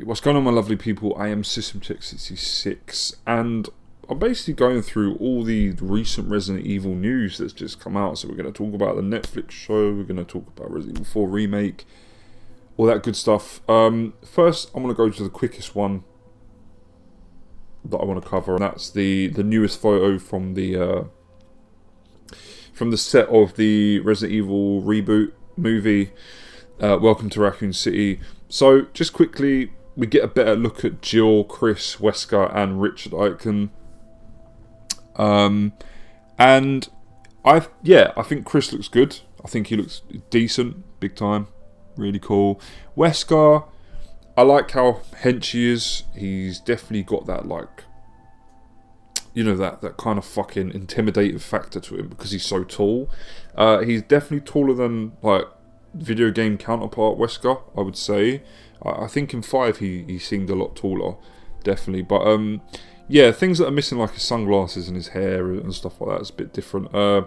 What's going on, my lovely people? I am SystemCheck66, and I'm basically going through all the recent Resident Evil news that's just come out. So we're going to talk about the Netflix show, we're going to talk about Resident Evil 4 Remake, all that good stuff. First, I'm going to go to the quickest one that I want to cover, and that's the newest photo from the set of the Resident Evil reboot movie, Welcome to Raccoon City. So, just quickly, we get a better look at Jill, Chris, Wesker, and Richard Aiken. And I think Chris looks good. I think he looks decent, big time, really cool. Wesker, I like how hench he is. He's definitely got that, like, you know, that kind of fucking intimidating factor to him because he's so tall. He's definitely taller than, like, video game counterpart Wesker, I would say. I think in 5 he seemed a lot taller, definitely. But yeah, things that are missing, like his sunglasses and his hair and stuff like that, is a bit different. I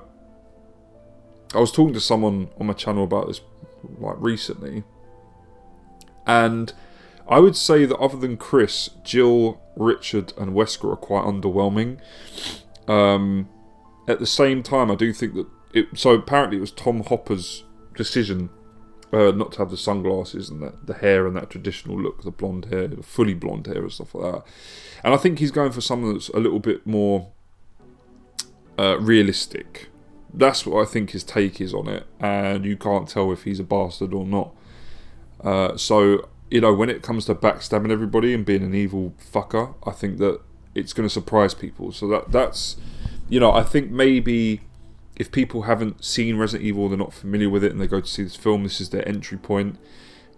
was talking to someone on my channel about this, like, recently, and I would say that other than Chris, Jill, Richard, and Wesker are quite underwhelming. At the same time, I do think that so apparently it was Tom Hopper's decision not to have the sunglasses and the hair and that traditional look, the blonde hair, the fully blonde hair and stuff like that. And I think he's going for something that's a little bit more realistic. That's what I think his take is on it, and you can't tell if he's a bastard or not. So, you know, when it comes to backstabbing everybody and being an evil fucker, I think that it's going to surprise people. So that's, you know, I think maybe if people haven't seen Resident Evil, they're not familiar with it, and they go to see this film, this is their entry point.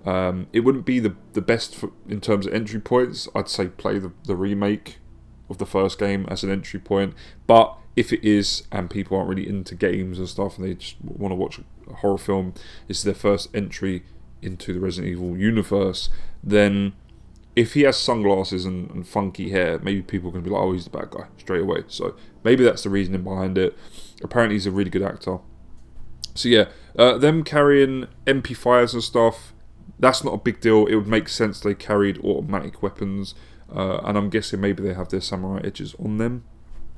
It wouldn't be the best in terms of entry points. I'd say play the remake of the first game as an entry point. But if it is, and people aren't really into games and stuff, and they just want to watch a horror film, this is their first entry into the Resident Evil universe, then if he has sunglasses and funky hair, maybe people are going to be like, oh, he's the bad guy, straight away. So maybe that's the reasoning behind it. Apparently he's a really good actor. So yeah, them carrying MP5s and stuff, that's not a big deal. It would make sense they carried automatic weapons, and I'm guessing maybe they have their samurai edges on them,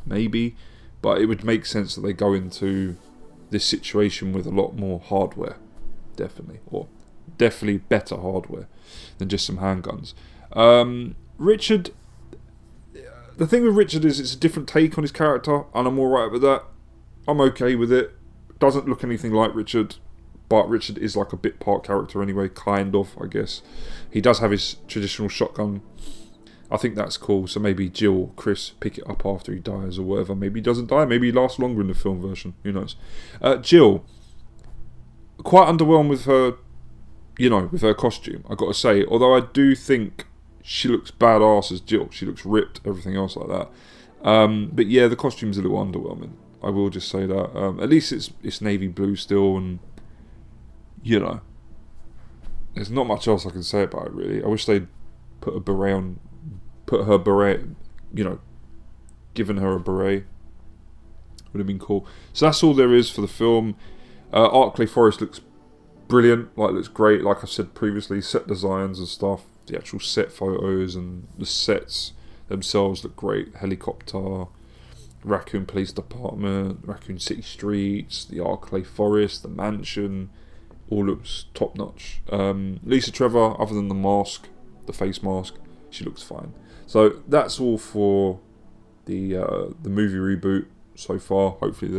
maybe. But it would make sense that they go into this situation with a lot more hardware, definitely. Or definitely better hardware than just some handguns. Richard, the thing with Richard is it's a different take on his character, and I'm alright with that. I'm okay with it. Doesn't look anything like Richard, but Richard is like a bit part character anyway, kind of, I guess. He does have his traditional shotgun. I think that's cool. So maybe Jill or Chris pick it up after he dies or whatever. Maybe he doesn't die. Maybe he lasts longer in the film version. Who knows? Jill, quite underwhelmed with her, you know, with her costume, I gotta say. Although I do think she looks badass as Jill. She looks ripped, everything else like that. But yeah, the costume's a little underwhelming. I will just say that. At least it's navy blue still, and, you know, there's not much else I can say about it, really. I wish they'd put her beret, you know, given her a beret. Would have been cool. So that's all there is for the film. Arklay Forest looks brilliant, like, looks great. Like I said previously, set designs and stuff, the actual set photos and the sets themselves look great. Helicopter, Raccoon Police Department, Raccoon City Streets, the Arklay Forest, the mansion, all looks top notch. Lisa Trevor, other than the mask, the face mask, she looks fine. So that's all for the movie reboot so far. Hopefully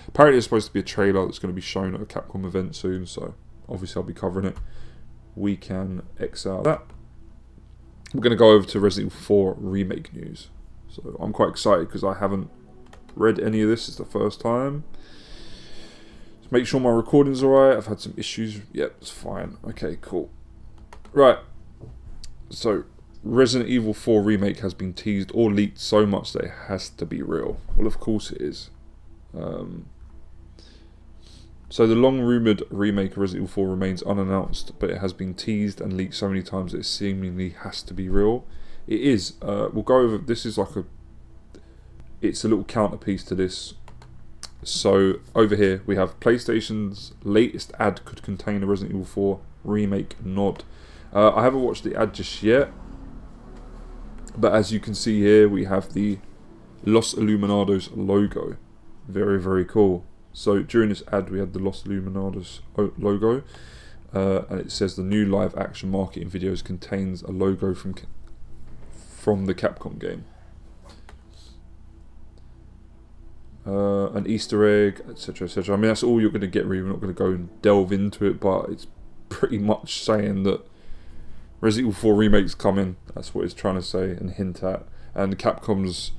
apparently there's supposed to be a trailer that's going to be shown at a Capcom event soon, so obviously I'll be covering it. We can X out that. We're going to go over to Resident Evil 4 Remake news. So I'm quite excited because I haven't read any of this. It's the first time. Just make sure my recording's alright. I've had some issues. Yep, it's fine. Okay, cool. Right. So, Resident Evil 4 Remake has been teased or leaked so much that it has to be real. Well, of course it is. So the long-rumoured remake of Resident Evil 4 remains unannounced, but it has been teased and leaked so many times that it seemingly has to be real. It is. We'll go over. This is like it's a little counterpiece to this. So over here we have PlayStation's latest ad could contain a Resident Evil 4 remake nod. I haven't watched the ad just yet, but as you can see here, we have the Los Illuminados logo. Very, very cool. So during this ad, we had the Los Illuminados logo, and it says the new live action marketing videos contains a logo from the Capcom game. An Easter egg, etc., etc. I mean, that's all you're going to get. Really, we're not going to go and delve into it, but it's pretty much saying that Resident Evil 4 remake's coming. That's what it's trying to say and hint at. And Capcom's,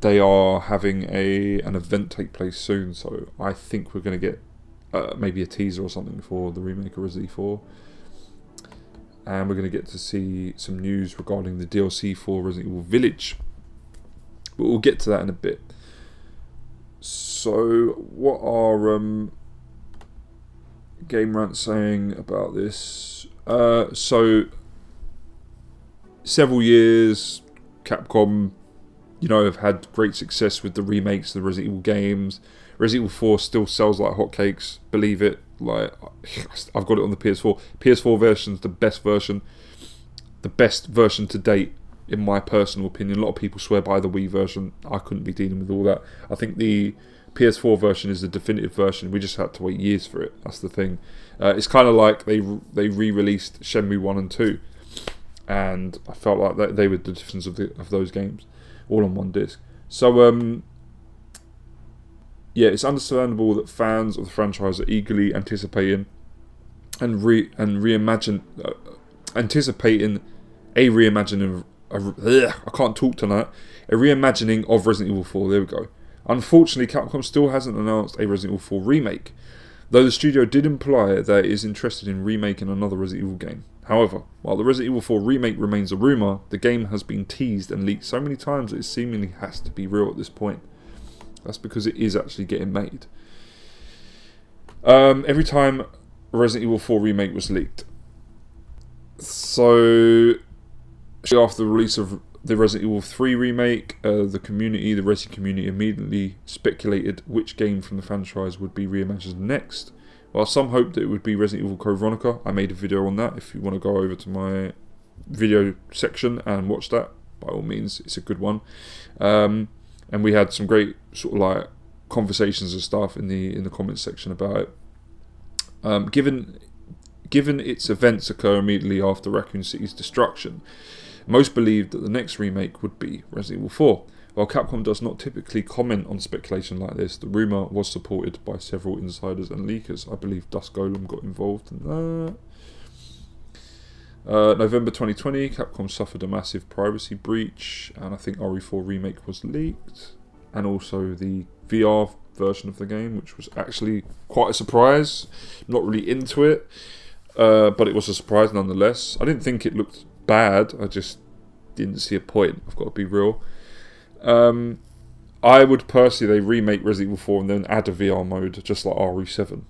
they are having an event take place soon, so I think we're going to get maybe a teaser or something for the remake of Resident Evil 4. And we're going to get to see some news regarding the DLC for Resident Evil Village. But we'll get to that in a bit. So, what are Game Rant saying about this? So, several years, Capcom, have had great success with the remakes of the Resident Evil games. Resident Evil 4 still sells like hotcakes, believe it. Like, I've got it on the PS4. PS4 version's the best version to date, in my personal opinion. A lot of people swear by the Wii version. I couldn't be dealing with all that. I think the PS4 version is the definitive version. We just had to wait years for it. That's the thing. It's kind of like they re-released Shenmue 1 and 2, and I felt like they were the difference of those games, all on one disc. So yeah, it's understandable that fans of the franchise are eagerly anticipating anticipating a reimagining. I can't talk tonight. A reimagining of Resident Evil 4. There we go. Unfortunately, Capcom still hasn't announced a Resident Evil 4 remake, though the studio did imply that it is interested in remaking another Resident Evil game. However, while the Resident Evil 4 remake remains a rumour, the game has been teased and leaked so many times that it seemingly has to be real at this point. That's because it is actually getting made. Every time Resident Evil 4 remake was leaked. So, after the release of the Resident Evil 3 remake, the Resi community immediately speculated which game from the franchise would be reimagined next. While some hoped that it would be Resident Evil Code Veronica, I made a video on that. If you want to go over to my video section and watch that, by all means, it's a good one. And we had some great sort of like conversations and stuff in the comments section about it. Given its events occur immediately after Raccoon City's destruction, most believed that the next remake would be Resident Evil 4. While Capcom does not typically comment on speculation like this, the rumour was supported by several insiders and leakers. I believe Dusk Golem got involved in that. November 2020, Capcom suffered a massive privacy breach, and I think RE4 Remake was leaked. And also the VR version of the game, which was actually quite a surprise. I'm not really into it, but it was a surprise nonetheless. I didn't think it looked bad, I just didn't see a point. I've got to be real. I would personally, they remake Resident Evil 4 and then add a VR mode, just like RE7.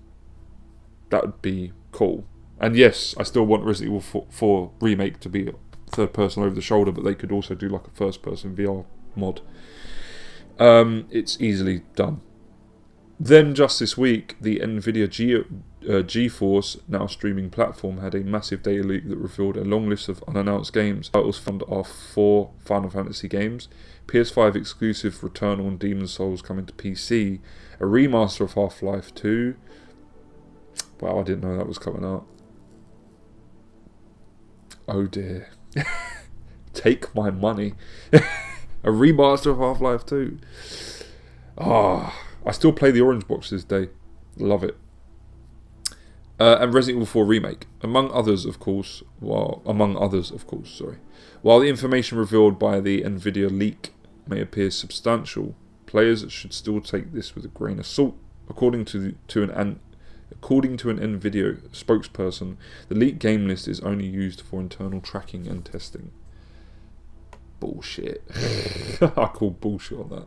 That would be cool. And yes, I still want Resident Evil 4 remake to be third person over the shoulder, but they could also do like a first person VR mod. It's easily done. Then just this week, the Nvidia GeForce Now streaming platform had a massive data leak that revealed a long list of unannounced games. Titles found are 4 Final Fantasy games, PS5 exclusive Returnal and Demon's Souls coming to PC, a remaster of Half-Life 2. Wow, I didn't know that was coming out. Oh dear. Take my money. A remaster of Half-Life 2. I still play the Orange Box to this day. Love it. And Resident Evil 4 Remake, among others, of course. While the information revealed by the Nvidia leak may appear substantial, players should still take this with a grain of salt. According to an Nvidia spokesperson, the leaked game list is only used for internal tracking and testing. Bullshit. I call bullshit on that.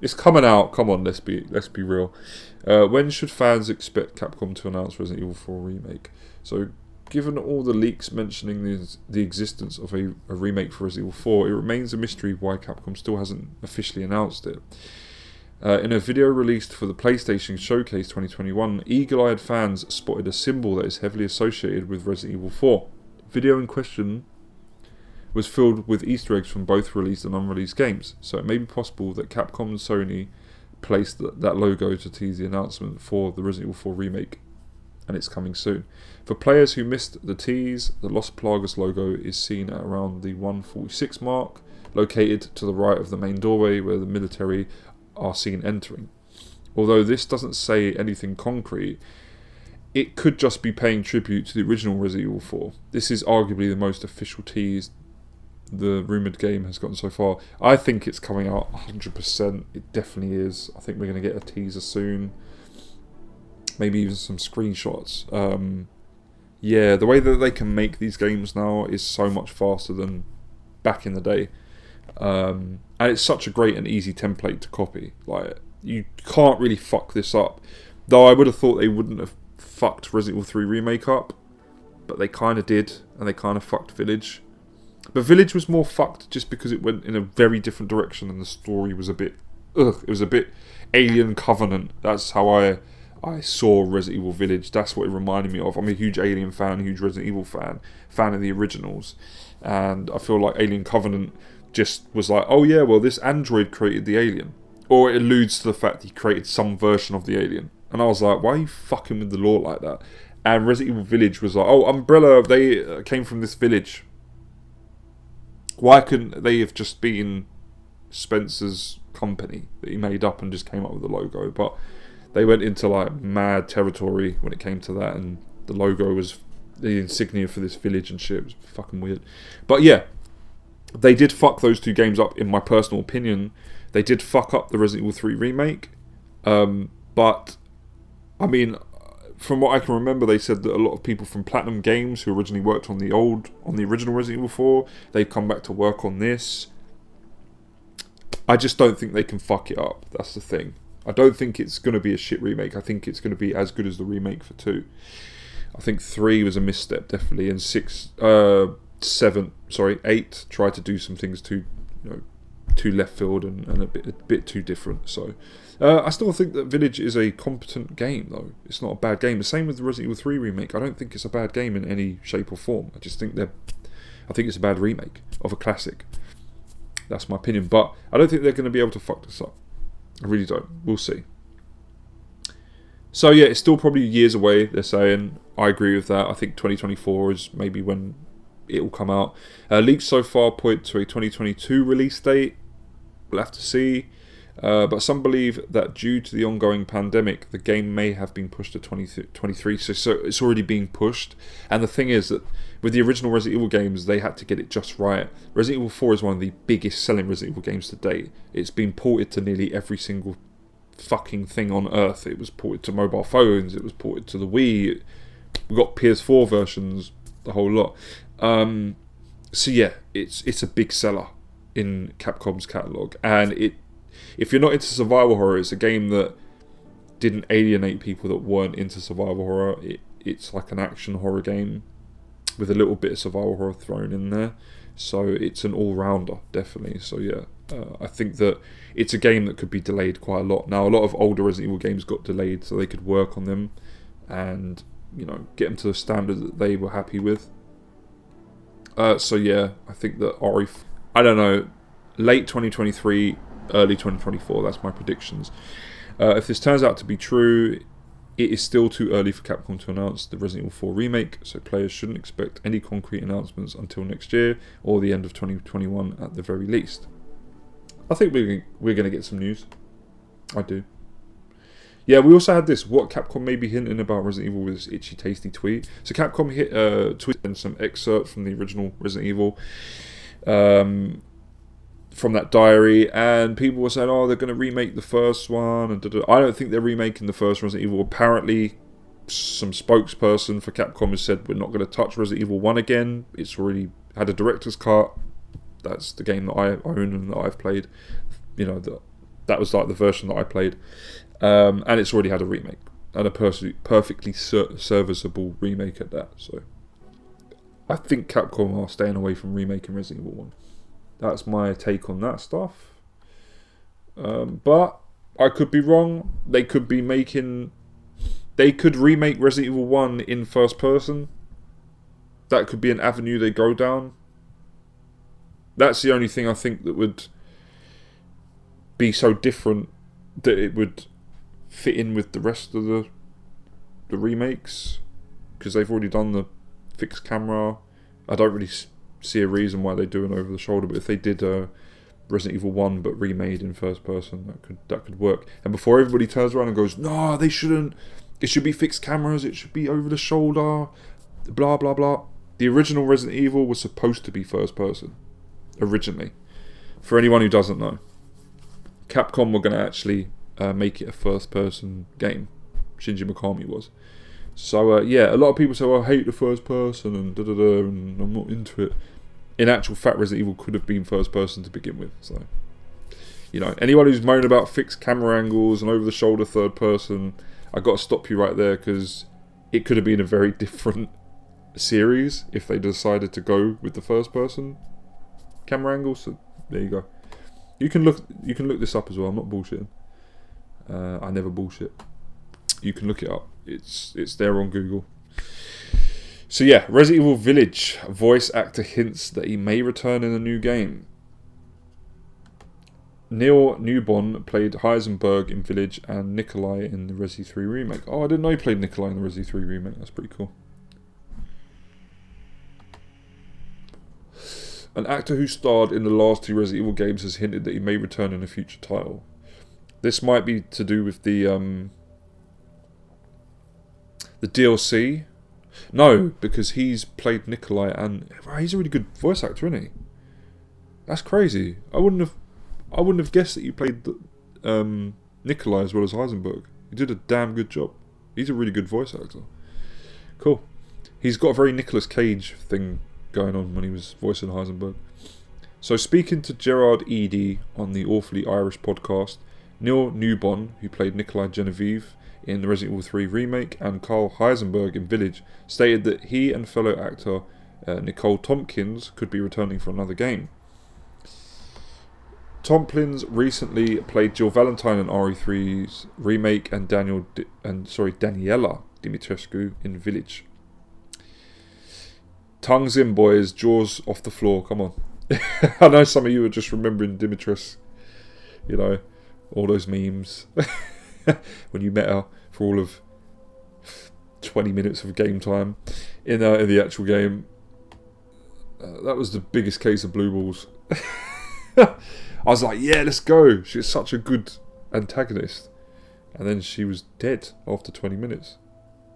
It's coming out. Come on, let's be real. When should fans expect Capcom to announce Resident Evil 4 Remake? So, given all the leaks mentioning the existence of a remake for Resident Evil 4, it remains a mystery why Capcom still hasn't officially announced it. In a video released for the PlayStation Showcase 2021, eagle-eyed fans spotted a symbol that is heavily associated with Resident Evil 4. The video in question was filled with Easter eggs from both released and unreleased games, so it may be possible that Capcom and Sony placed that logo to tease the announcement for the Resident Evil 4 remake, and it's coming soon. For players who missed the tease, the Los Plagas logo is seen at around the 146 mark, located to the right of the main doorway where the military are seen entering. Although this doesn't say anything concrete, it could just be paying tribute to the original Resident Evil 4. This is arguably the most official tease the rumoured game has gotten so far. I think it's coming out 100%. It definitely is. I think we're going to get a teaser soon. Maybe even some screenshots. Yeah, the way that they can make these games now is so much faster than back in the day. And it's such a great and easy template to copy. Like, you can't really fuck this up. Though I would have thought they wouldn't have fucked Resident Evil 3 Remake up, but they kind of did, and they kind of fucked Village. But Village was more fucked just because it went in a very different direction, and the story was a bit... It was a bit Alien Covenant. That's how I saw Resident Evil Village. That's what it reminded me of. I'm a huge Alien fan, a huge Resident Evil fan of the originals. And I feel like Alien Covenant just was like, oh yeah, well, this android created the alien. Or it alludes to the fact he created some version of the alien. And I was like, why are you fucking with the lore like that? And Resident Evil Village was like, oh, Umbrella, they came from this village. Why couldn't they have just been Spencer's company that he made up and just came up with the logo? But they went into like mad territory when it came to that, and the logo was the insignia for this village and shit. It was fucking weird. But yeah, they did fuck those two games up, in my personal opinion. They did fuck up the Resident Evil 3 remake. But, I mean, from what I can remember, they said that a lot of people from Platinum Games, who originally worked on the original Resident Evil 4, they've come back to work on this. I just don't think they can fuck it up. That's the thing. I don't think it's going to be a shit remake. I think it's going to be as good as the remake for 2. I think 3 was a misstep, definitely, and 8 tried to do some things too left field and a bit too different. So I still think that Village is a competent game, though. It's not a bad game. The same with the Resident Evil 3 remake. I don't think it's a bad game in any shape or form. I think it's a bad remake of a classic. That's my opinion. But I don't think they're going to be able to fuck this up. I really don't. We'll see. So yeah, it's still probably years away, they're saying. I agree with that. I think 2024 is maybe when it will come out. Leaks so far point to a 2022 release date. We'll have to see. But some believe that due to the ongoing pandemic, the game may have been pushed to 2023. So it's already being pushed. And the thing is that with the original Resident Evil games, they had to get it just right. Resident Evil 4 is one of the biggest selling Resident Evil games to date. It's been ported to nearly every single fucking thing on Earth. It was ported to mobile phones. It was ported to the Wii. We got PS4 versions, the whole lot. So yeah, it's a big seller in Capcom's catalogue, and if you're not into survival horror, it's a game that didn't alienate people that weren't into survival horror. It's like an action horror game with a little bit of survival horror thrown in there, so it's an all-rounder, definitely. So yeah, I think that it's a game that could be delayed quite a lot. Now, a lot of older Resident Evil games got delayed so they could work on them and get them to the standard that they were happy with. So yeah, I think that Ori, I don't know, late 2023, early 2024, that's my predictions. If this turns out to be true, it is still too early for Capcom to announce the Resident Evil 4 remake, so players shouldn't expect any concrete announcements until next year, or the end of 2021 at the very least. I think we're going to get some news. I do. Yeah, we also had this, what Capcom may be hinting about Resident Evil with this itchy tasty tweet. So Capcom tweeted some excerpt from the original Resident Evil from that diary, and people were saying, oh, they're going to remake the first one. And I don't think they're remaking the first Resident Evil. Apparently, some spokesperson for Capcom has said we're not going to touch Resident Evil 1 again. It's already had a director's cut. That's the game that I own and that I've played. That was like the version that I played. And it's already had a remake, and a perfectly serviceable remake at that. So I think Capcom are staying away from remaking Resident Evil 1. That's my take on that stuff. But I could be wrong. They could remake Resident Evil 1 in first person. That could be an avenue they go down. That's the only thing I think that would be so different that it would fit in with the rest of the remakes, because they've already done the fixed camera. I don't really see a reason why they do an over the shoulder, but if they did Resident Evil 1 but remade in first person, that could work. And before everybody turns around and goes, no, they shouldn't, it should be fixed cameras, it should be over the shoulder, blah blah blah. The original Resident Evil was supposed to be first person originally. For anyone who doesn't know, Capcom were going to actually make it a first person game. Shinji Mikami was. So yeah, a lot of people say, I hate the first person and and I'm not into it. In actual fact, Resident Evil could have been first person to begin with. So, you know, anyone who's moaning about fixed camera angles and over the shoulder third person, I got to stop you right there, because it could have been a very different series if they decided to go with the first person camera angle. So there you go. You can look this up as well. I'm not bullshitting. I never bullshit. You can look it up. It's there on Google. So yeah, Resident Evil Village voice actor hints that he may return in a new game. Neil Newbon played Heisenberg in Village and Nikolai in the Resi 3 remake. Oh, I didn't know he played Nikolai in the Resi 3 remake. That's pretty cool. An actor who starred in the last 2 Resident Evil games has hinted that he may return in a future title. This might be to do with the DLC. No, because he's played Nikolai, and he's a really good voice actor, isn't he? That's crazy. I wouldn't have guessed that you played Nikolai as well as Heisenberg. You did a damn good job. He's a really good voice actor. Cool. He's got a very Nicolas Cage thing going on when he was voicing Heisenberg. So, speaking to Gerard Eady on the Awfully Irish podcast, Neil Newbon, who played Nikolai Genevieve in the Resident Evil 3 remake, and Carl Heisenberg in Village, stated that he and fellow actor Nicole Tompkins could be returning for another game. Tompkins recently played Jill Valentine in RE3's remake and Daniela Dimitrescu in Village. Tongues in, boys. Jaws off the floor. Come on. I know some of you are just remembering Dimitrescu. You know, all those memes. When you met her for all of 20 minutes of game time in the actual game. That was the biggest case of blue balls. I was like, yeah, let's go. She's such a good antagonist. And then she was dead after 20 minutes.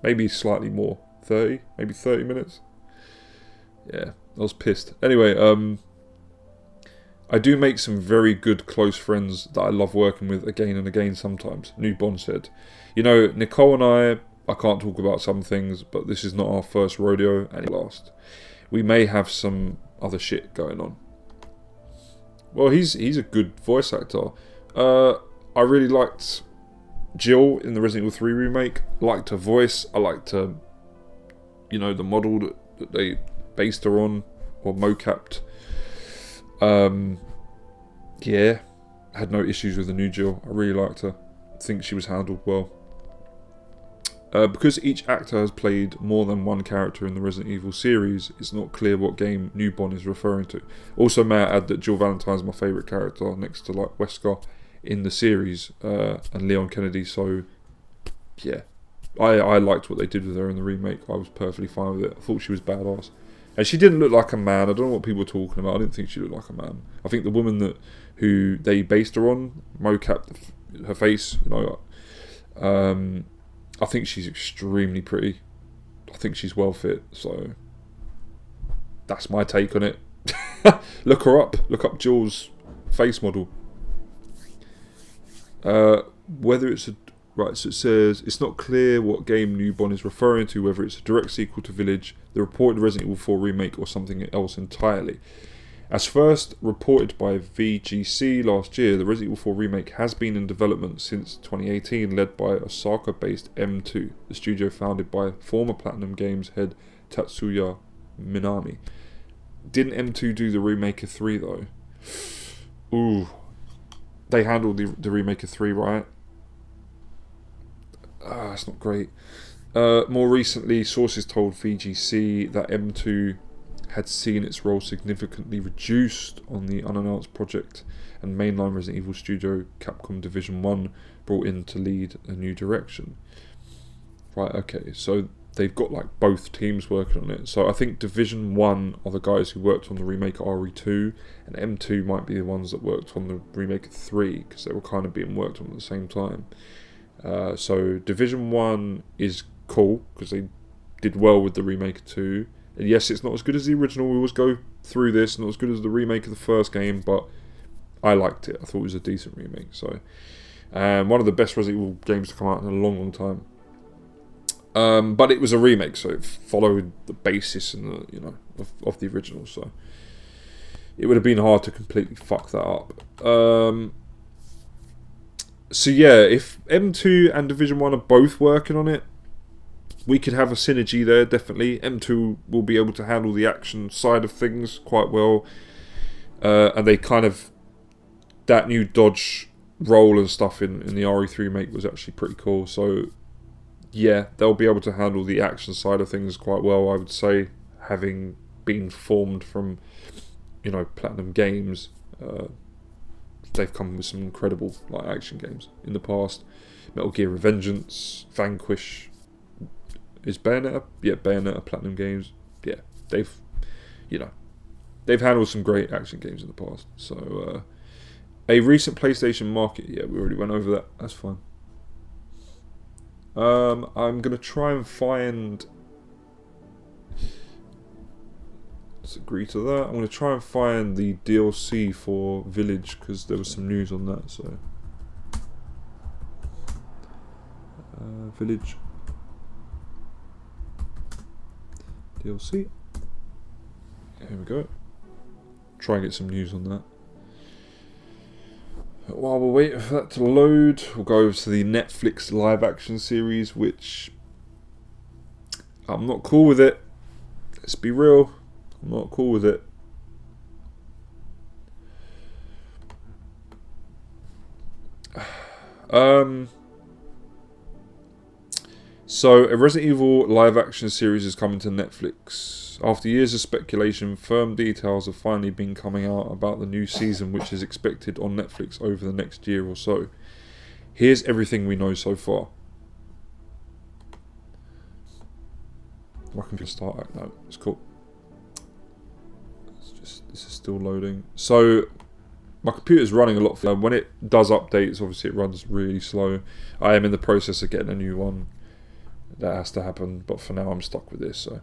Maybe slightly more. 30? Maybe 30 minutes? Yeah, I was pissed. Anyway, I do make some very good close friends that I love working with again and again sometimes, Newbon said. You know, Nicole and I can't talk about some things, but this is not our first rodeo and last. We may have some other shit going on. Well, he's a good voice actor. I really liked Jill in the Resident Evil 3 remake. I liked her voice. I liked her, you know, the model that they based her on, or mocapped. Yeah, had no issues with the new Jill. I really liked her. I think she was handled well. Because each actor has played more than one character in the Resident Evil series, it's not clear what game Newbon is referring to. Also, may I add that Jill Valentine is my favourite character, next to like Wesker in the series, and Leon Kennedy. So, yeah, I liked what they did with her in the remake. I was perfectly fine with it. I thought she was badass. And she didn't look like a man. I don't know what people were talking about. I didn't think she looked like a man. I think the woman who they based her on, mocapped her face, you know, I think she's extremely pretty. I think she's well fit. So that's my take on it. Look her up. Look up Jill's face model. Whether it's a... Right, so it says, it's not clear what game Newbon is referring to, whether it's a direct sequel to Village, the reported Resident Evil 4 remake, or something else entirely. As first reported by VGC last year, the Resident Evil 4 remake has been in development since 2018, led by Osaka-based M2, the studio founded by former Platinum Games head Tatsuya Minami. Didn't M2 do the remake of 3 though? Ooh. They handled the remake of 3, right? It's not great. More recently, sources told VGC that M2 had seen its role significantly reduced on the unannounced project, and mainline Resident Evil studio Capcom Division 1 brought in to lead a new direction. Right, okay, so they've got like both teams working on it. So I think Division 1 are the guys who worked on the remake of RE2, and M2 might be the ones that worked on the remake of 3, because they were kind of being worked on at the same time. So Division 1 is cool, because they did well with the remake of 2. And yes, it's not as good as the original, we always go through this, not as good as the remake of the first game, but I liked it. I thought it was a decent remake. So one of the best Resident Evil games to come out in a long, long time. But it was a remake, so it followed the basis and the, of the original. So it would have been hard to completely fuck that up. So yeah, if M2 and Division 1 are both working on it, we could have a synergy there, definitely. M2 will be able to handle the action side of things quite well. And they kind of... That new dodge roll and stuff in the RE3 remake was actually pretty cool. So yeah, they'll be able to handle the action side of things quite well, I would say, having been formed from, Platinum Games. They've come with some incredible action games in the past. Metal Gear Revengeance, Vanquish. Is Bayonetta? Yeah, Bayonetta, Platinum Games. Yeah, they've handled some great action games in the past. So, a recent PlayStation market. Yeah, we already went over that. That's fine. I'm going to try and find... Let's agree to that. I'm going to try and find the DLC for Village, because there was some news on that, so... Village... DLC. Here we go. Try and get some news on that. While we're waiting for that to load, we'll go over to the Netflix live action series, which I'm not cool with it. Let's be real. I'm not cool with it. So, a Resident Evil live action series is coming to Netflix. After years of speculation, firm details have finally been coming out about the new season, which is expected on Netflix over the next year or so. Here's everything we know so far. My computer start act now. It's cool. This is still loading. So, my computer's running a lot. When it does updates, obviously it runs really slow. I am in the process of getting a new one. That has to happen, but for now I'm stuck with this, so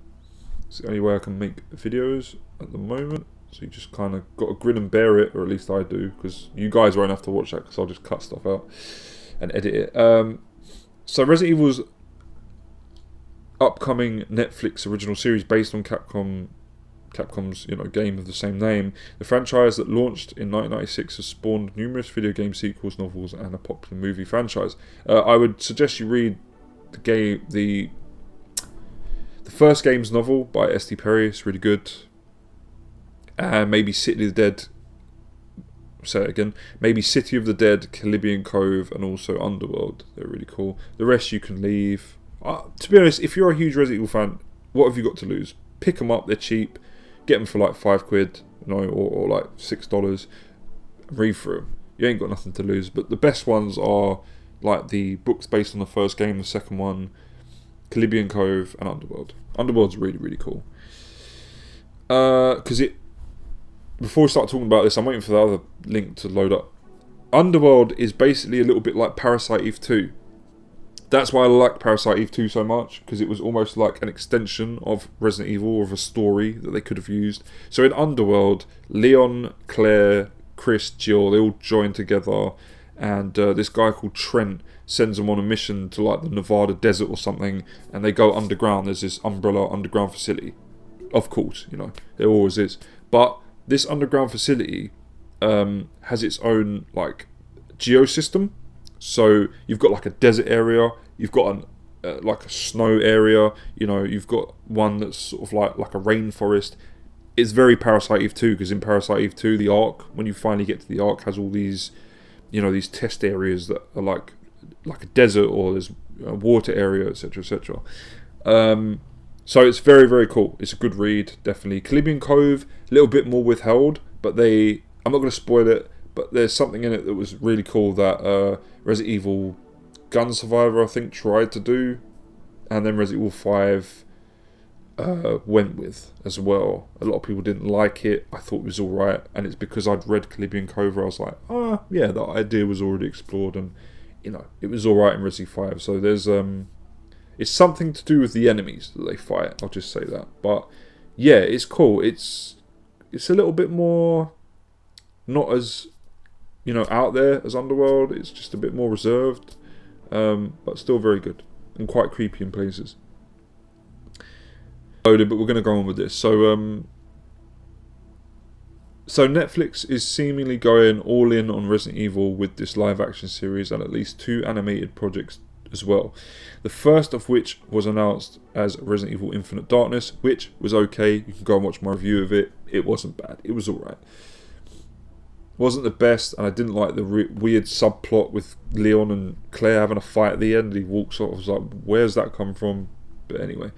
it's the only way I can make videos at the moment. So you just kind of got to grin and bear it, or at least I do, because you guys won't have to watch that, because I'll just cut stuff out and edit it. So Resident Evil's upcoming Netflix original series based on Capcom's game of the same name. The franchise that launched in 1996 has spawned numerous video game sequels, novels, and a popular movie franchise. I would suggest you read the first game's novel by S.T. Perry. It's really good. And maybe City of the Dead. Say it again. Maybe City of the Dead, Calibian Cove, and also Underworld. They're really cool. The rest you can leave. To be honest, if you're a huge Resident Evil fan, what have you got to lose? Pick them up. They're cheap. Get them for like £5, or like $6. Read through them. You ain't got nothing to lose. But the best ones are like the books based on the first game, the second one, Calibian Cove, and Underworld. Underworld's really, really cool. Because before we start talking about this, I'm waiting for the other link to load up. Underworld is basically a little bit like Parasite Eve 2. That's why I like Parasite Eve 2 so much, because it was almost like an extension of Resident Evil, or of a story that they could have used. So in Underworld, Leon, Claire, Chris, Jill, they all join together, and this guy called Trent sends them on a mission to like the Nevada desert or something, and they go underground. There's this Umbrella underground facility. Of course, there always is. But this underground facility has its own like geosystem. So you've got like a desert area, you've got like a snow area, you've got one that's sort of like a rainforest. It's very Parasite Eve 2, because in Parasite Eve 2, the Ark, when you finally get to the Ark, has all these, these test areas that are like a desert, or there's water area, etc., etc. So it's very, very cool. It's a good read, definitely. Caribbean Cove, a little bit more withheld, but I'm not going to spoil it, but there's something in it that was really cool that Resident Evil Gun Survivor, I think, tried to do, and then Resident Evil 5 went with as well. A lot of people didn't like it. I thought it was alright, and it's because I'd read Caribbean Cove where I was like, oh yeah, that idea was already explored, and it was alright in Resident Evil 5. So there's it's something to do with the enemies that they fight, I'll just say that. But yeah, it's cool. It's a little bit more not as out there as Underworld. It's just a bit more reserved, but still very good and quite creepy in places. But we're going to go on with this. So Netflix is seemingly going all in on Resident Evil with this live action series and at least 2 animated projects as well. The first of which was announced as Resident Evil Infinite Darkness, which was okay. You can go and watch my review of it. It wasn't bad. It was alright. Wasn't the best, and I didn't like the weird subplot with Leon and Claire having a fight at the end. He walks off. I was like, where's that come from? But anyway,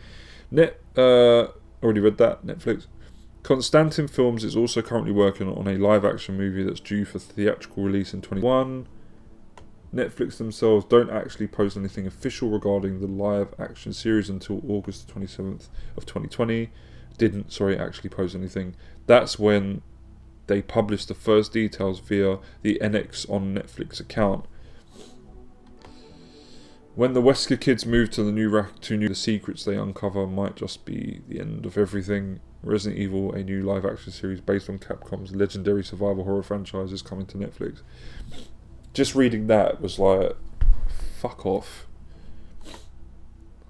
already read that. Netflix. Constantin Films is also currently working on a live action movie that's due for theatrical release in 2021. Netflix themselves don't actually post anything official regarding the live action series until August 27th of 2020. Didn't actually post anything. That's when they published the first details via the NX on Netflix account. When the Wesker kids move to the secrets they uncover might just be the end of everything. Resident Evil, a new live action series based on Capcom's legendary survival horror franchise, is coming to Netflix. Just reading that was like, fuck off.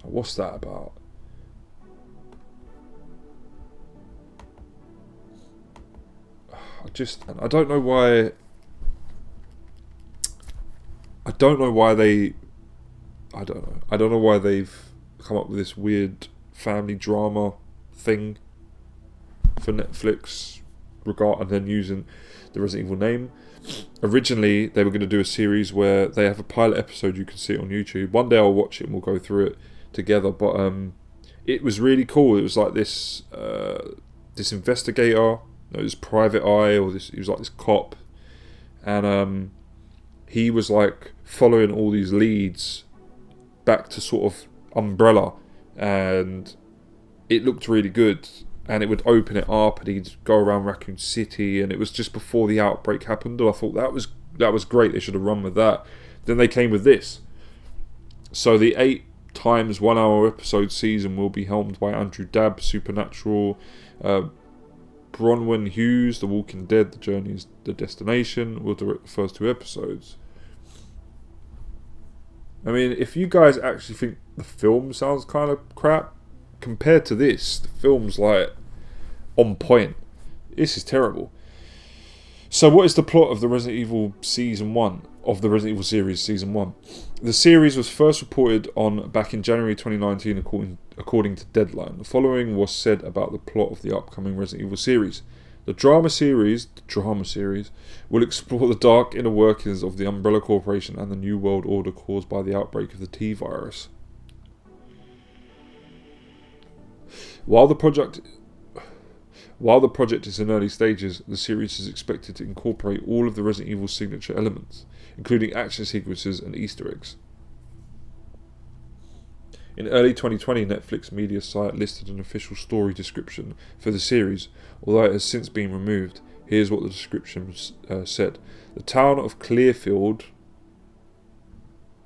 What's that about? I don't know why. I don't know why they've come up with this weird family drama thing for Netflix, and then using the Resident Evil name. Originally, they were going to do a series where they have a pilot episode. You can see it on YouTube. One day I'll watch it and we'll go through it together. But it was really cool. It was like this investigator, this private eye, he was like this cop, and he was like following all these leads back to sort of Umbrella, and it looked really good. And it would open it up, and he'd go around Raccoon City, and it was just before the outbreak happened. And I thought that was great. They should have run with that. Then they came with this. So the 8 times 1 hour episode season will be helmed by Andrew Dabb, Supernatural, Bronwyn Hughes, The Walking Dead, The Journey is the Destination. Will direct the first 2 episodes. I mean, if you guys actually think the film sounds kind of crap, compared to this, the film's like on point. This is terrible. So what is the plot of the Resident Evil Season 1? Of the Resident Evil series Season 1? The series was first reported on back in January 2019 according to Deadline. The following was said about the plot of the upcoming Resident Evil series. The drama series will explore the dark inner workings of the Umbrella Corporation and the New World Order caused by the outbreak of the T-Virus. While the project is in early stages, the series is expected to incorporate all of the Resident Evil signature elements, including action sequences and Easter eggs. In early 2020, Netflix media site listed an official story description for the series, although it has since been removed. Here's what the description said. The town of Clearfield,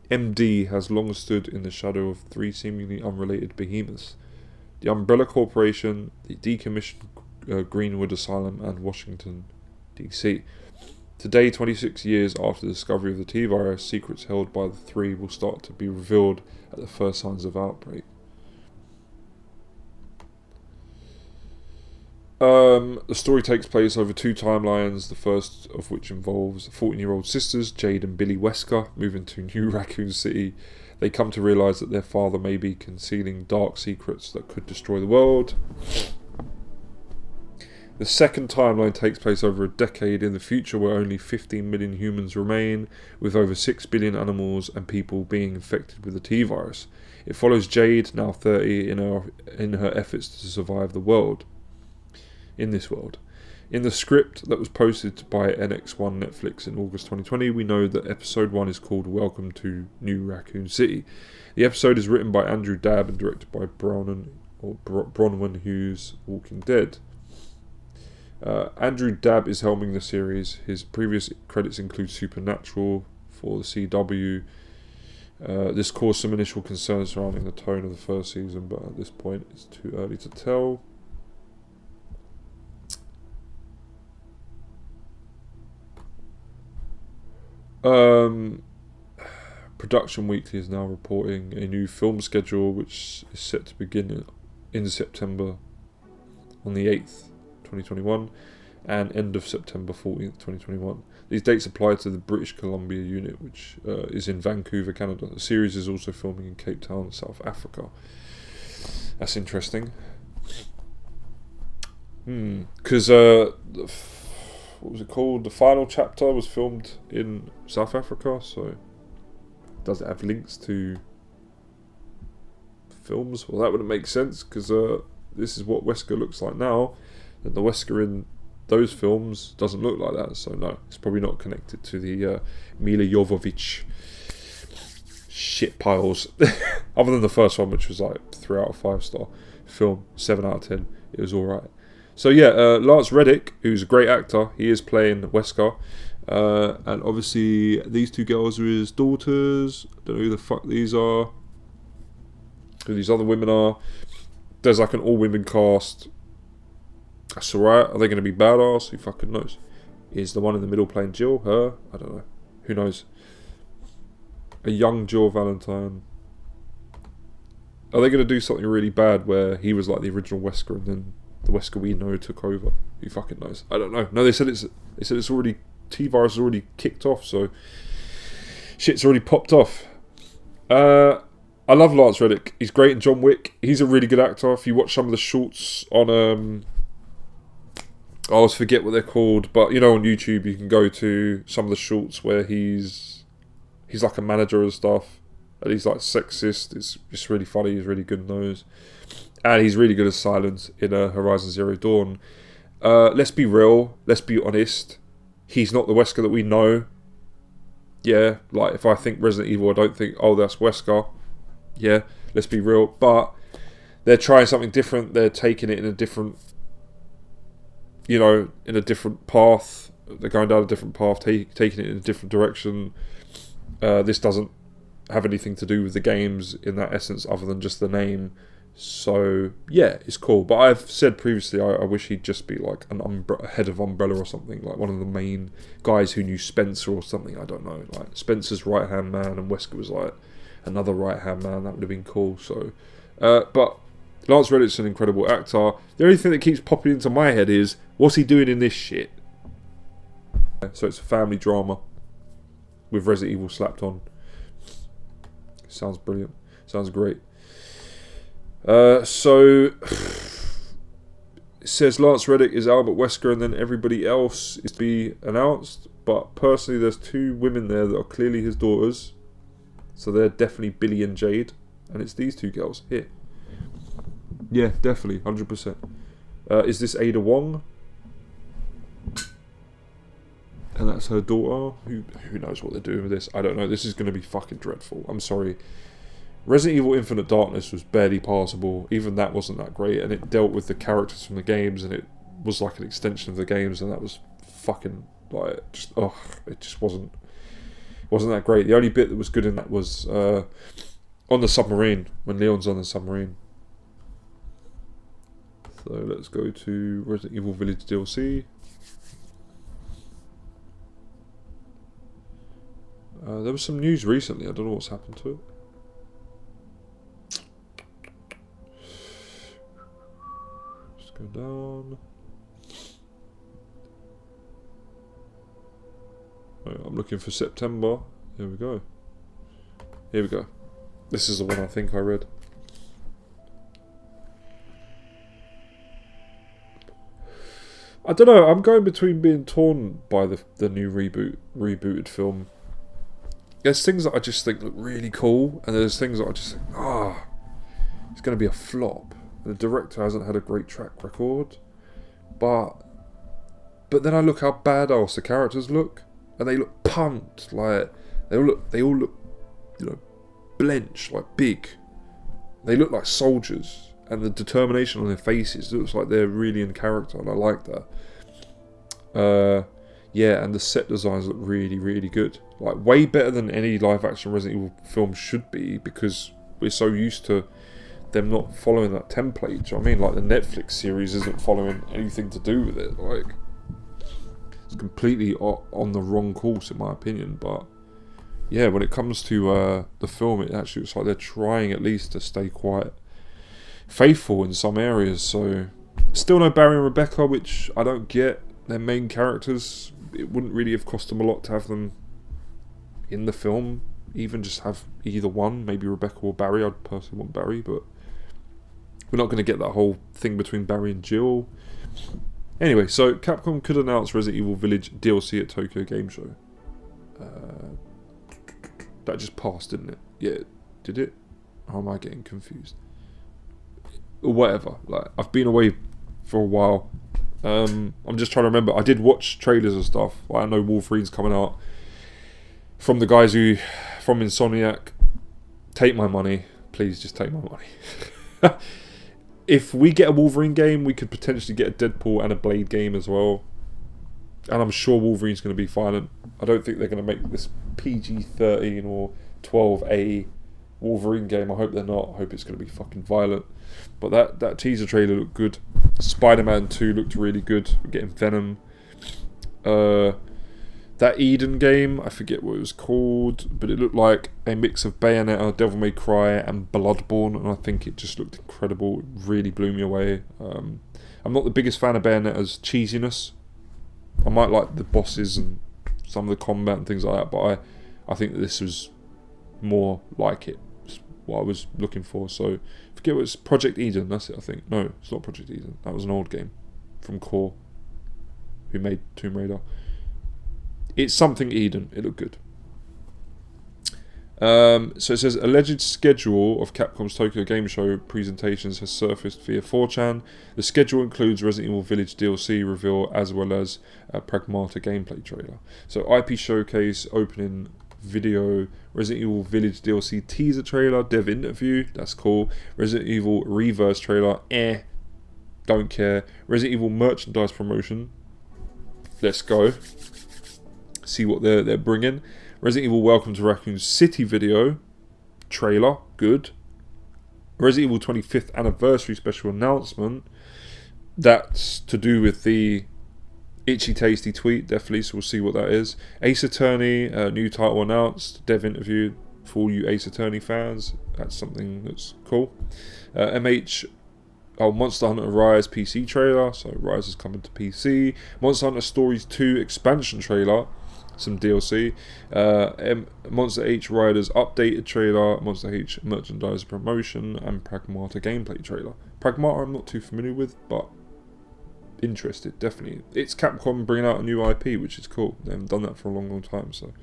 MD, has long stood in the shadow of 3 seemingly unrelated behemoths: the Umbrella Corporation, the decommissioned Greenwood Asylum, and Washington, D.C. Today, 26 years after the discovery of the T-Virus, secrets held by the 3 will start to be revealed at the first signs of outbreak. The story takes place over 2 timelines, the first of which involves 14-year-old sisters, Jade and Billy Wesker, moving to New Raccoon City. They come to realise that their father may be concealing dark secrets that could destroy the world. The second timeline takes place over a decade in the future where only 15 million humans remain, with over 6 billion animals and people being infected with the T-virus. It follows Jade, now 30, in her efforts to survive in this world. In the script that was posted by NX1 Netflix in August 2020, we know that episode 1 is called Welcome to New Raccoon City. The episode is written by Andrew Dabb and directed by Bronwyn Hughes, Walking Dead. Andrew Dabb is helming the series. His previous credits include Supernatural for the CW. This caused some initial concerns surrounding the tone of the first season, but at this point it's too early to tell. Production Weekly is now reporting a new film schedule which is set to begin in September on the 8th, 2021 and end of September 14th, 2021. These dates apply to the British Columbia unit, which is in Vancouver, Canada. The series is also filming in Cape Town, South Africa. That's interesting. Because what was it called? The final chapter was filmed in South Africa, so does it have links to films? Well, that wouldn't make sense, because this is what Wesker looks like now, and the Wesker in those films doesn't look like that, so no, it's probably not connected to the Mila Jovovich shit piles. Other than the first one, which was like 3 out of 5 star film, 7 out of 10, it was alright. So yeah, Lance Reddick, who's a great actor, he is playing Wesker, and obviously these two girls are his daughters. Don't know who the fuck these are, who these other women are. There's like an all-women cast. That's alright. Are they going to be badass? Who fucking knows? Is the one in the middle playing Jill? Her? I don't know. Who knows? A young Jill Valentine. Are they going to do something really bad where he was like the original Wesker and then the Wesker we know took over? Who fucking knows? I don't know. No, they said it's already, T-virus has already kicked off, so shit's already popped off. I love Lance Reddick. He's great in John Wick. He's a really good actor. If you watch some of the shorts on I always forget what they're called, but you know, on YouTube you can go to some of the shorts where he's like a manager and stuff, and he's like sexist. It's just really funny. He's really good in those, and he's really good as Silence in Horizon Zero Dawn. Let's be real. Let's be honest. He's not the Wesker that we know. Yeah, like if I think Resident Evil, I don't think, oh, that's Wesker. Yeah, let's be real. But they're trying something different. They're taking it in a different, you know, in a different path. They're going down a different path, taking it in a different direction. This doesn't have anything to do with the games in that essence, other than just the name. So yeah, it's cool. But I've said previously, I wish he'd just be like a head of Umbrella or something, like one of the main guys who knew Spencer or something. I don't know, like Spencer's right hand man, and Wesker was like another right hand man. That would have been cool. So, but Lance Reddick's an incredible actor. The only thing that keeps popping into my head is, what's he doing in this shit? So it's a family drama with Resident Evil slapped on. Sounds brilliant. Sounds great. So it says Lance Reddick is Albert Wesker, and then everybody else is to be announced. But personally, there's 2 women there that are clearly his daughters. So they're definitely Billy and Jade, and it's these 2 girls here. Yeah, definitely, 100%. Is this Ada Wong? And that's her daughter. Who knows what they're doing with this? I don't know. This is going to be fucking dreadful. I'm sorry. Resident Evil Infinite Darkness was barely passable. Even that wasn't that great, and it dealt with the characters from the games, and it was like an extension of the games, and that was fucking like it just wasn't that great. The only bit that was good in that was on the submarine, when Leon's on the submarine. So let's go to Resident Evil Village DLC. There was some news recently. I don't know what's happened to it. Just go down. Right, I'm looking for September. Here we go. Here we go. This is the one I think I read. I don't know. I'm going between being torn by the new rebooted film. There's things that I just think look really cool, and there's things that I just think, it's going to be a flop. The director hasn't had a great track record, but then I look how badass the characters look, and they look pumped. Like they all look, blenched, like big. They look like soldiers, and the determination on their faces looks like they're really in character, and I like that. And the set designs look really, really good. Like, way better than any live-action Resident Evil film should be, because we're so used to them not following that template. Do you know what I mean? Like, the Netflix series isn't following anything to do with it. Like, it's completely on the wrong course, in my opinion. But yeah, when it comes to the film, it actually looks like they're trying at least to stay quite faithful in some areas. So, still no Barry and Rebecca, which I don't get. They're main characters. It wouldn't really have cost them a lot to have them in the film. Even just have either one, maybe Rebecca or Barry. I'd personally want Barry, but we're not going to get that whole thing between Barry and Jill. Anyway, so Capcom could announce Resident Evil Village DLC at Tokyo Game Show. That just passed, didn't it? Yeah, did it? Or am I getting confused? Or whatever. Like, I've been away for a while. I'm just trying to remember. I did watch trailers and stuff. Like, I know Wolverine's coming out from the guys from Insomniac. Take my money. Please just take my money. If we get a Wolverine game, we could potentially get a Deadpool and a Blade game as well. And I'm sure Wolverine's going to be violent. I don't think they're going to make this PG-13 or 12A Wolverine game. I hope they're not. I hope it's going to be fucking violent. But that teaser trailer looked good. Spider-Man 2 looked really good. We're getting Venom. That Eden game, I forget what it was called, but it looked like a mix of Bayonetta, Devil May Cry, and Bloodborne, and I think it just looked incredible. It really blew me away. I'm not the biggest fan of Bayonetta's cheesiness. I might like the bosses and some of the combat and things like that, but I think that this was more like it. It's what I was looking for. So, I forget what it's Project Eden, that's it, I think. No, it's not Project Eden. That was an old game from Core, who made Tomb Raider. It's something Eden. It looked good. So it says, alleged schedule of Capcom's Tokyo Game Show presentations has surfaced via 4chan. The schedule includes Resident Evil Village DLC reveal as well as a Pragmata gameplay trailer. So IP showcase, opening video, Resident Evil Village DLC teaser trailer, dev interview, that's cool. Resident Evil Reverse trailer, don't care. Resident Evil merchandise promotion, let's go. See what they're bringing. Resident Evil Welcome to Raccoon City video trailer, good. Resident Evil 25th anniversary special announcement. That's to do with the Itchy Tasty tweet, definitely. So we'll see what that is. Ace Attorney, new title announced. Dev interview for all you Ace Attorney fans. That's something that's cool. Monster Hunter Rise PC trailer. So Rise is coming to PC. Monster Hunter Stories 2 expansion trailer. Some DLC. Monster H Riders updated trailer, Monster H merchandise promotion, and Pragmata gameplay trailer. Pragmata I'm not too familiar with, but interested, definitely. It's Capcom bringing out a new IP, which is cool. They haven't done that for a long, long time, so.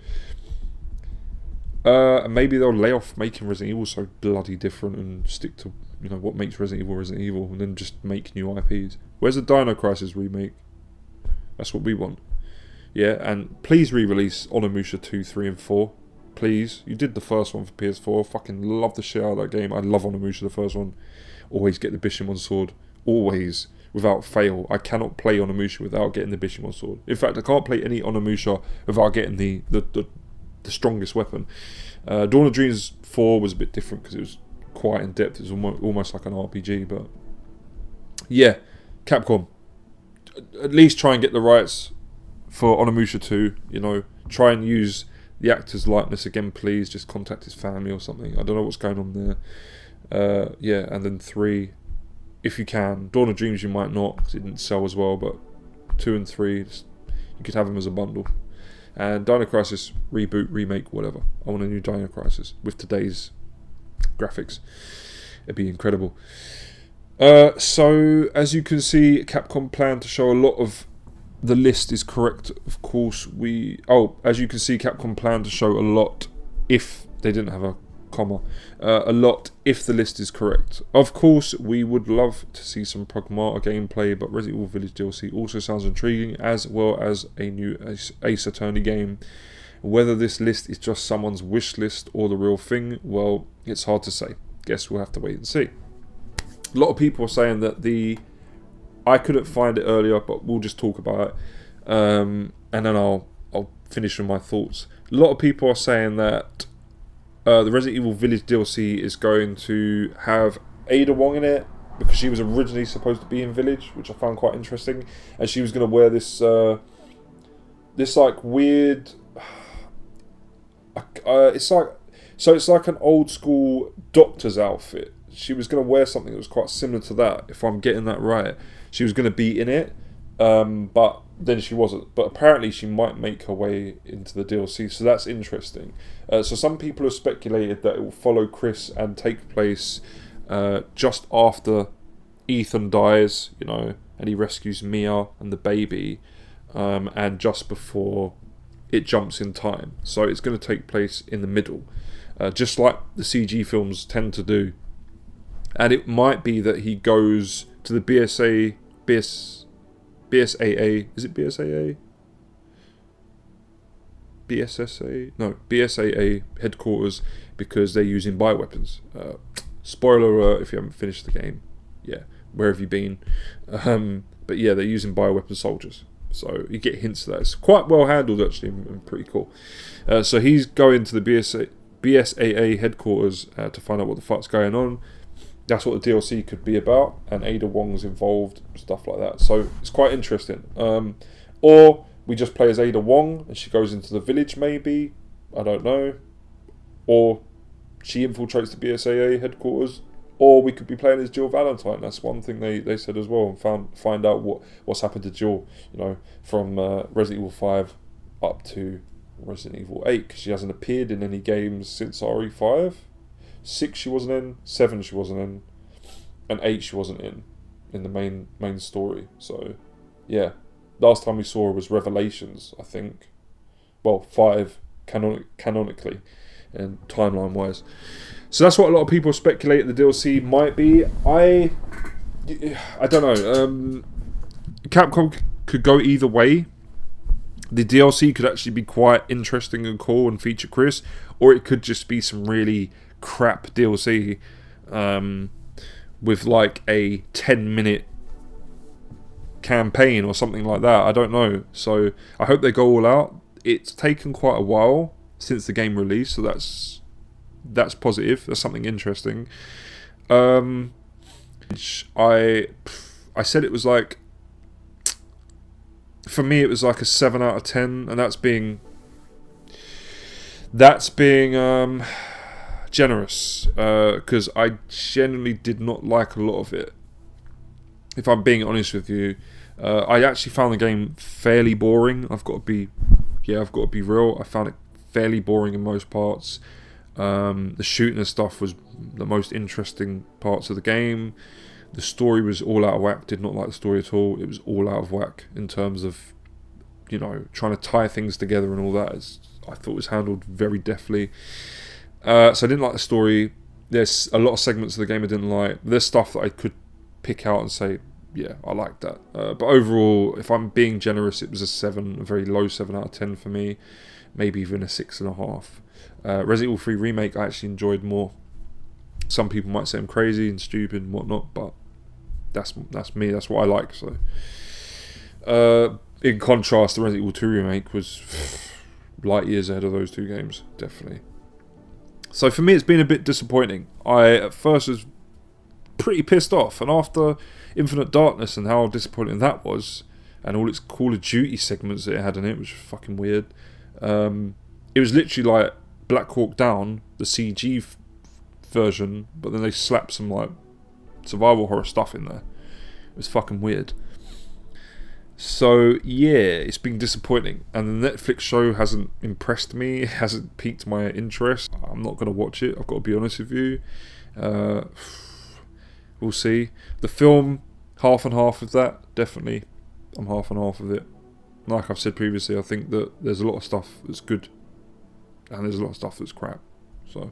Maybe they'll lay off making Resident Evil so bloody different and stick to, what makes Resident Evil, and then just make new IPs. Where's the Dino Crisis remake? That's what we want. Yeah, and please re-release Onimusha 2, 3, and 4. Please. You did the first one for PS4. Fucking love the shit out of that game. I love Onimusha, the first one. Always get the Bishamon sword. Always. Without fail. I cannot play Onimusha without getting the Bishamon sword. In fact, I can't play any Onimusha without getting the strongest weapon. Dawn of Dreams 4 was a bit different because it was quite in depth. It was almost like an RPG, but yeah, Capcom. At least try and get the rights for Onimusha 2, try and use the actor's likeness again, please. Just contact his family or something. I don't know what's going on there. And then 3, if you can. Dawn of Dreams you might not, because it didn't sell as well, but 2 and 3, you could have them as a bundle. And Dino Crisis, reboot, remake, whatever. I want a new Dino Crisis with today's graphics. It'd be incredible. So, as you can see, Capcom plan to show a lot of the list is correct, of course, as you can see, Capcom planned to show a lot if they didn't have a comma. A lot if the list is correct. Of course, we would love to see some Pragmata gameplay, but Resident Evil Village DLC also sounds intriguing, as well as a new Ace Attorney game. Whether this list is just someone's wish list or the real thing, well, it's hard to say. Guess we'll have to wait and see. A lot of people are saying that I couldn't find it earlier, but we'll just talk about it, and then I'll finish with my thoughts. A lot of people are saying that the Resident Evil Village DLC is going to have Ada Wong in it, because she was originally supposed to be in Village, which I found quite interesting, and she was going to wear this like weird. It's like an old school doctor's outfit. She was going to wear something that was quite similar to that, if I'm getting that right. She was going to be in it, but then she wasn't. But apparently she might make her way into the DLC, so that's interesting. So some people have speculated that it will follow Chris and take place just after Ethan dies, and he rescues Mia and the baby, and just before it jumps in time. So it's going to take place in the middle, just like the CG films tend to do. And it might be that he goes to the BSAA, is it BSAA? BSAA headquarters, because they're using bioweapons. Spoiler alert if you haven't finished the game. Yeah, where have you been? But yeah, they're using bioweapon soldiers. So you get hints of that. It's quite well handled, actually, and pretty cool. So he's going to the BSAA headquarters to find out what the fuck's going on. That's what the DLC could be about, and Ada Wong's involved, stuff like that. So it's quite interesting. Or we just play as Ada Wong, and she goes into the village, maybe. I don't know. Or she infiltrates the BSAA headquarters. Or we could be playing as Jill Valentine. That's one thing they said as well, and find out what's happened to Jill, from Resident Evil 5 up to Resident Evil 8, because she hasn't appeared in any games since RE5. 6 she wasn't in, 7 she wasn't in, and 8 she wasn't in the main story. So yeah, last time we saw her was Revelations, I think. Well, 5 canonically and timeline wise. So that's what a lot of people speculate the DLC might be. I don't know. Capcom could go either way. The DLC could actually be quite interesting and cool and feature Chris, or it could just be some really crap DLC with like a 10-minute campaign or something like that. I don't know. So I hope they go all out. It's taken quite a while since the game released, so that's positive. That's something interesting. I said it was like, for me it was like a 7 out of 10, and that's being generous, because I genuinely did not like a lot of it, if I'm being honest with you. I actually found the game fairly boring. I've got to be real. I found it fairly boring in most parts. The shooting and stuff was the most interesting parts of the game. The story was all out of whack. Did not like the story at all. It was all out of whack in terms of, trying to tie things together and all that. I thought it was handled very deftly. So I didn't like the story. There's a lot of segments of the game I didn't like. There's stuff that I could pick out and say, yeah, I like that. But overall, if I'm being generous, it was a very low 7 out of 10 for me. Maybe even a 6.5. Resident Evil 3 Remake I actually enjoyed more. Some people might say I'm crazy and stupid and whatnot, but that's me. That's what I like. So, in contrast, the Resident Evil 2 Remake was light years ahead of those two games, definitely. So for me, it's been a bit disappointing. I at first was pretty pissed off, and after Infinite Darkness and how disappointing that was, and all its Call of Duty segments that it had in it, which was fucking weird. It was literally like Black Hawk Down, the CG version, but then they slapped some like survival horror stuff in there. It was fucking weird. So yeah, it's been disappointing, and the Netflix show hasn't impressed me. It hasn't piqued my interest. I'm not going to watch it, I've got to be honest with you. We'll see. The film, half and half of that, definitely. I'm half and half of it. like I've said previously, I think that there's a lot of stuff that's good, and there's a lot of stuff that's crap. So,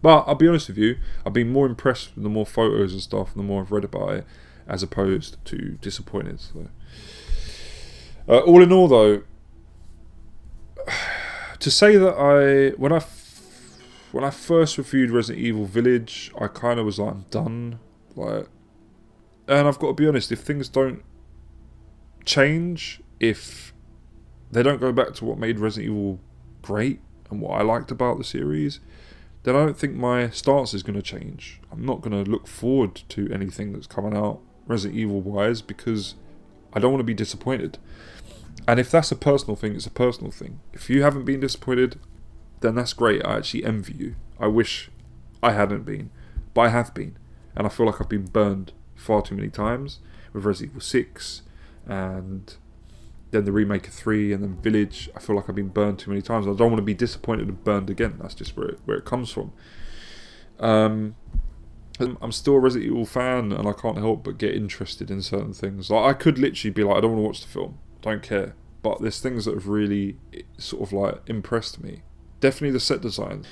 but I'll be honest with you, I've been more impressed with the more photos and stuff, the more I've read about it, as opposed to disappointed. So, all in all, though, to say that when I first reviewed Resident Evil Village, I kind of was like, I'm done. Like, and I've got to be honest, if things don't change, if they don't go back to what made Resident Evil great and what I liked about the series, then I don't think my stance is going to change. I'm not going to look forward to anything that's coming out Resident Evil wise, because I don't want to be disappointed. And if that's a personal thing, it's a personal thing. If you haven't been disappointed, then that's great. I actually envy you. I wish I hadn't been, but I have been, and I feel like I've been burned far too many times with Resident Evil 6 and then the remake of 3 and then Village. I feel like I've been burned too many times. I don't want to be disappointed and burned again. That's just where it comes from. I'm still a Resident Evil fan, and I can't help but get interested in certain things. Like, I could literally be like, I don't want to watch the film, don't care. But there's things that have really sort of like impressed me. Definitely the set design.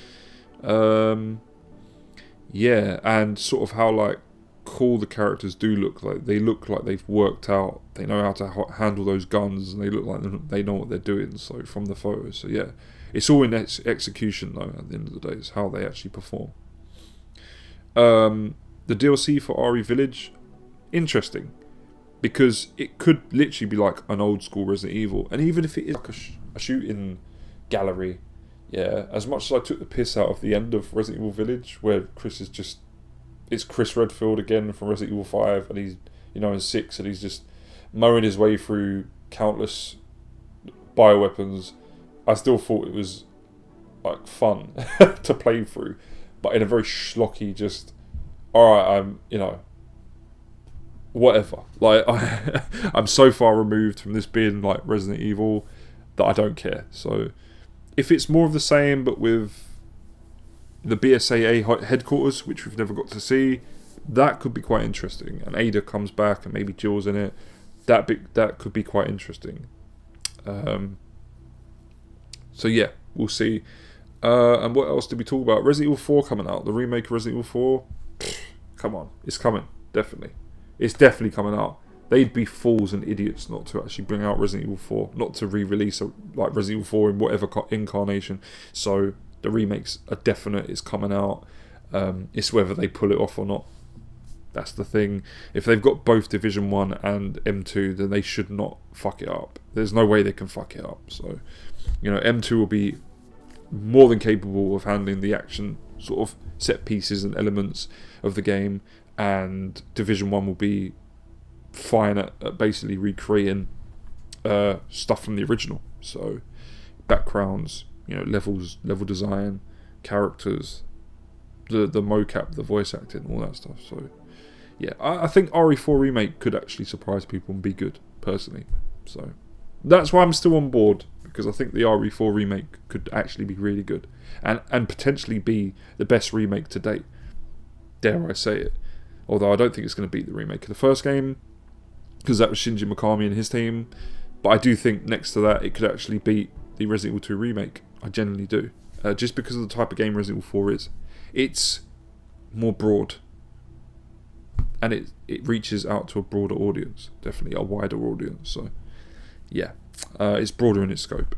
Yeah, and sort of how like cool the characters do look. Like, they look like they've worked out. They know how to handle those guns, and they look like they know what they're doing. So from the photos, so yeah, it's all in execution though. At the end of the day, it's how they actually perform. The DLC for RE Village, interesting, because it could literally be like an old school Resident Evil, and even if it is like a shooting gallery, yeah, as much as I took the piss out of the end of Resident Evil Village, where it's Chris Redfield again from Resident Evil 5, and he's, in 6, and he's just mowing his way through countless bioweapons. I still thought it was like fun to play through, but in a very schlocky, just, alright, whatever. Like, I'm so far removed from this being like Resident Evil that I don't care. So if it's more of the same, but with the BSAA headquarters, which we've never got to see, that could be quite interesting. And Ada comes back, and maybe Jill's in it. That could be quite interesting. So yeah, we'll see. And what else did we talk about? Resident Evil 4 coming out. The remake of Resident Evil 4. Come on, it's coming. Definitely. It's definitely coming out. They'd be fools and idiots not to actually bring out Resident Evil 4, not to re-release like Resident Evil 4 in whatever incarnation. So the remakes are definite. It's coming out. It's whether they pull it off or not. That's the thing. If they've got both Division 1 and M2, then they should not fuck it up. There's no way they can fuck it up. So, M2 will be more than capable of handling the action sort of set pieces and elements of the game, and Division 1 will be fine at basically recreating stuff from the original. So backgrounds, levels, level design, characters, the mocap, the voice acting, all that stuff. So yeah, I think RE4 remake could actually surprise people and be good, personally. So that's why I'm still on board, because I think the RE4 remake could actually be really good, and potentially be the best remake to date, dare I say it. Although I don't think it's going to beat the remake of the first game, because that was Shinji Mikami and his team. But I do think next to that, it could actually beat the Resident Evil 2 remake. I genuinely do. Just because of the type of game Resident Evil 4 is. It's more broad. And it reaches out to a broader audience. Definitely a wider audience. So, yeah. It's broader in its scope.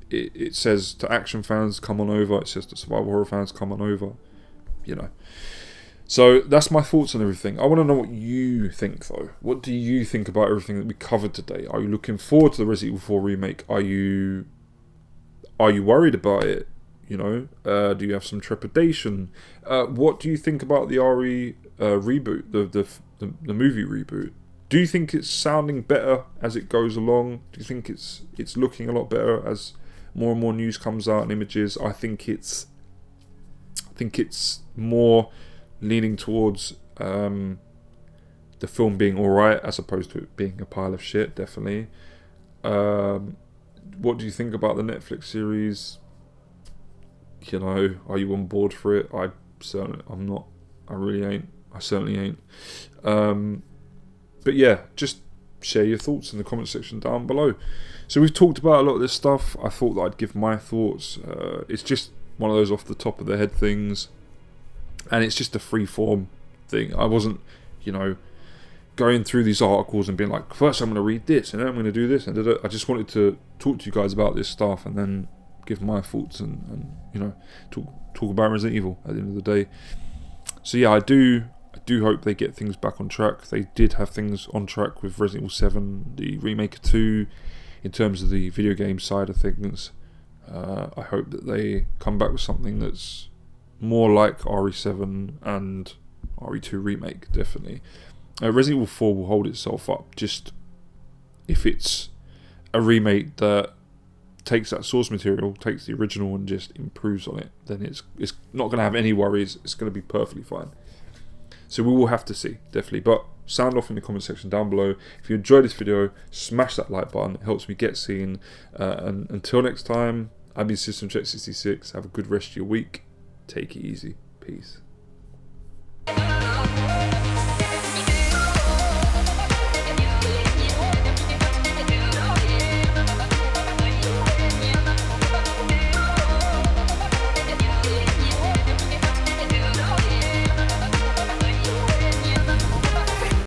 It says to action fans, come on over. It says to survival horror fans, come on over. So that's my thoughts on everything. I want to know what you think, though. What do you think about everything that we covered today? Are you looking forward to the Resident Evil 4 remake? Are you worried about it? Do you have some trepidation? What do you think about the RE reboot, the movie reboot? Do you think it's sounding better as it goes along? Do you think it's looking a lot better as more and more news comes out and images? I think it's more leaning towards the film being alright as opposed to it being a pile of shit, definitely. What do you think about the Netflix series? Are you on board for it? I'm not. I really ain't. I certainly ain't. But yeah, just share your thoughts in the comment section down below. So we've talked about a lot of this stuff. I thought that I'd give my thoughts. It's just one of those off the top of the head things, and it's just a free form thing. I wasn't, going through these articles and being like, first I'm going to read this and then I'm going to do this, and I just wanted to talk to you guys about this stuff and then give my thoughts and talk about Resident Evil at the end of the day. So yeah, I do hope they get things back on track. They did have things on track with Resident Evil 7, the remake of 2, in terms of the video game side of things. I hope that they come back with something that's more like RE7 and RE2 remake, definitely. Resident Evil 4 will hold itself up, just if it's a remake that takes that source material, takes the original and just improves on it, then it's not going to have any worries. It's going to be perfectly fine. So we will have to see, definitely. But sound off in the comment section down below. If you enjoyed this video, smash that like button. It helps me get seen. And until next time, I've been System Check 66. Have a good rest of your week. Take it easy. Peace.